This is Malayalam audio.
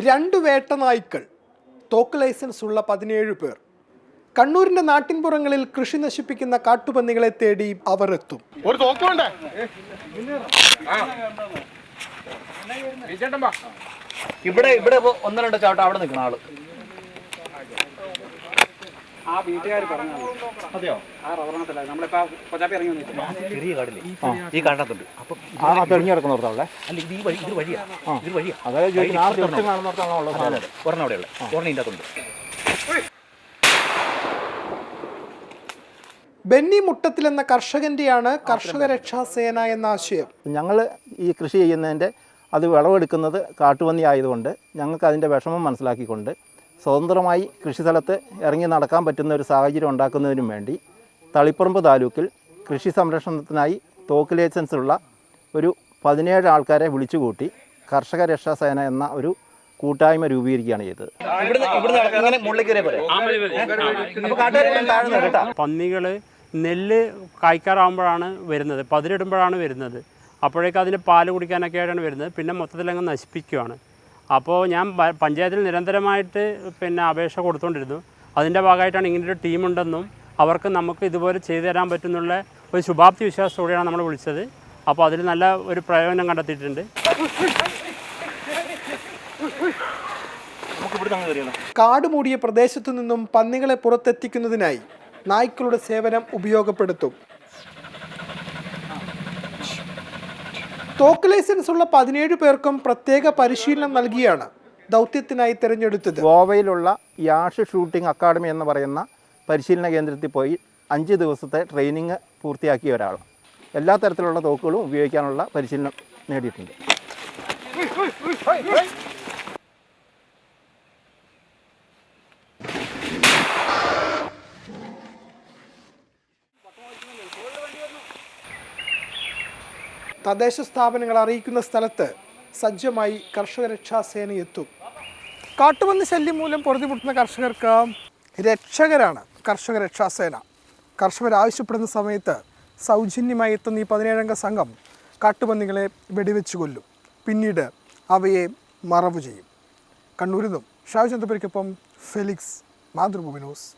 രണ്ട് വേട്ടനായ്ക്കൾ, തോക്ക് ലൈസൻസ് ഉള്ള 17 പേർ. കണ്ണൂരിന്റെ നാട്ടിൻപുറങ്ങളിൽ കൃഷി നശിപ്പിക്കുന്ന കാട്ടുപന്നികളെ തേടി അവർ എത്തും. ഇവിടെ ഒന്ന് രണ്ട് ചാട്ടം അവിടെ നിൽക്കുന്ന ആള് ആ വീട്ടുകാർ പറഞ്ഞു. അതെയോ? ആ റബ്ബറിനകത്തല്ല, നമ്മളിപ്പോ കൊച്ചാപ്പി ഇറങ്ങി വന്നിട്ട് ചെറിയ കാടില്ലേ ഈ കാട്ടിനകത്തുണ്ട്. അപ്പൊ ഇറങ്ങി കിടക്കുന്നിടത്തോളെ അല്ല ഇത് ഇത് വഴിയാ അതായത് ഒരെണ്ണം അവിടെയുള്ള ഒരെണ്ണം ഇതിൻ്റെ അകത്തുണ്ട്. ബെന്നി മുട്ടത്തിൽ എന്ന കർഷകന്റെയാണ് കർഷക രക്ഷാസേന എന്ന ആശയം. ഞങ്ങൾ ഈ കൃഷി ചെയ്യുന്നതിൻ്റെ അത് വിളവെടുക്കുന്നത് കാട്ടുപന്നി ആയതുകൊണ്ട് ഞങ്ങൾക്ക് അതിൻ്റെ വിഷമം മനസ്സിലാക്കിക്കൊണ്ട് സ്വതന്ത്രമായി കൃഷിസ്ഥലത്ത് ഇറങ്ങി നടക്കാൻ പറ്റുന്ന ഒരു സാഹചര്യം ഉണ്ടാക്കുന്നതിനും വേണ്ടി തളിപ്പറമ്പ് താലൂക്കിൽ കൃഷി സംരക്ഷണത്തിനായി തോക്ക് ലൈസൻസ് ഉള്ള ഒരു 17 ആൾക്കാരെ വിളിച്ചുകൂട്ടി കർഷക രക്ഷാസേന എന്ന ഒരു കൂട്ടായ്മ രൂപീകരിക്കുകയാണ് ചെയ്തത്. പന്നികൾ നെല്ല് കായ്ക്കാറാകുമ്പോഴാണ് വരുന്നത്, പതിരിടുമ്പോഴാണ് വരുന്നത്. അപ്പോഴേക്കും അതിന് പാല് കുടിക്കാനൊക്കെ ആയിട്ടാണ് വരുന്നത്. പിന്നെ മൊത്തത്തിലങ്ങ് നശിപ്പിക്കുകയാണ്. അപ്പോൾ ഞാൻ പഞ്ചായത്തിൽ നിരന്തരമായിട്ട് അപേക്ഷ കൊടുത്തുകൊണ്ടിരുന്നു. അതിൻ്റെ ഭാഗമായിട്ടാണ് ഇങ്ങനൊരു ടീമുണ്ടെന്നും അവർക്ക് നമുക്ക് ഇതുപോലെ ചെയ്തു തരാൻ പറ്റുന്നുള്ള ഒരു ശുഭാപ്തി വിശ്വാസത്തോടെയാണ് നമ്മൾ വിളിച്ചത്. അപ്പോൾ അതിൽ നല്ല ഒരു പ്രയോജനം കണ്ടെത്തിയിട്ടുണ്ട്. കാട് മൂടിയ പ്രദേശത്തു നിന്നും പന്നികളെ പുറത്തെത്തിക്കുന്നതിനായി നായ്ക്കളുടെ സേവനം ഉപയോഗപ്പെടുത്തും. തോക്ക് ലൈസൻസ് ഉള്ള 17 പേർക്കും പ്രത്യേക പരിശീലനം നൽകിയാണ് ദൗത്യത്തിനായി തിരഞ്ഞെടുത്തത്. ഗോവയിലുള്ള യാഷ് ഷൂട്ടിംഗ് അക്കാഡമി എന്ന് പറയുന്ന പരിശീലന കേന്ദ്രത്തിൽ പോയി 5 ദിവസത്തെ ട്രെയിനിങ് പൂർത്തിയാക്കിയ ഒരാൾ എല്ലാ തരത്തിലുള്ള തോക്കുകളും ഉപയോഗിക്കാനുള്ള പരിശീലനം നേടിയിട്ടുണ്ട്. തദ്ദേശ സ്ഥാപനങ്ങൾ അറിയിക്കുന്ന സ്ഥലത്ത് സജ്ജമായി കർഷക രക്ഷാസേന എത്തും. കാട്ടുപന്നി ശല്യം മൂലം പൊറുതിമുട്ടുന്ന കർഷകർക്ക് രക്ഷകരാണ് കർഷക രക്ഷാസേന. കർഷകർ ആവശ്യപ്പെടുന്ന സമയത്ത് സൗജന്യമായി എത്തുന്ന ഈ 17-അംഗ സംഘം കാട്ടുപന്നികളെ വെടിവെച്ച് കൊല്ലും. പിന്നീട് അവയെ മറവു ചെയ്യും. കണ്ണൂരിൽ നിന്നും ഷാജ് ചന്ദ്രപുരിക്കൊപ്പം ഫെലിക്സ്, മാതൃഭൂമി ന്യൂസ്.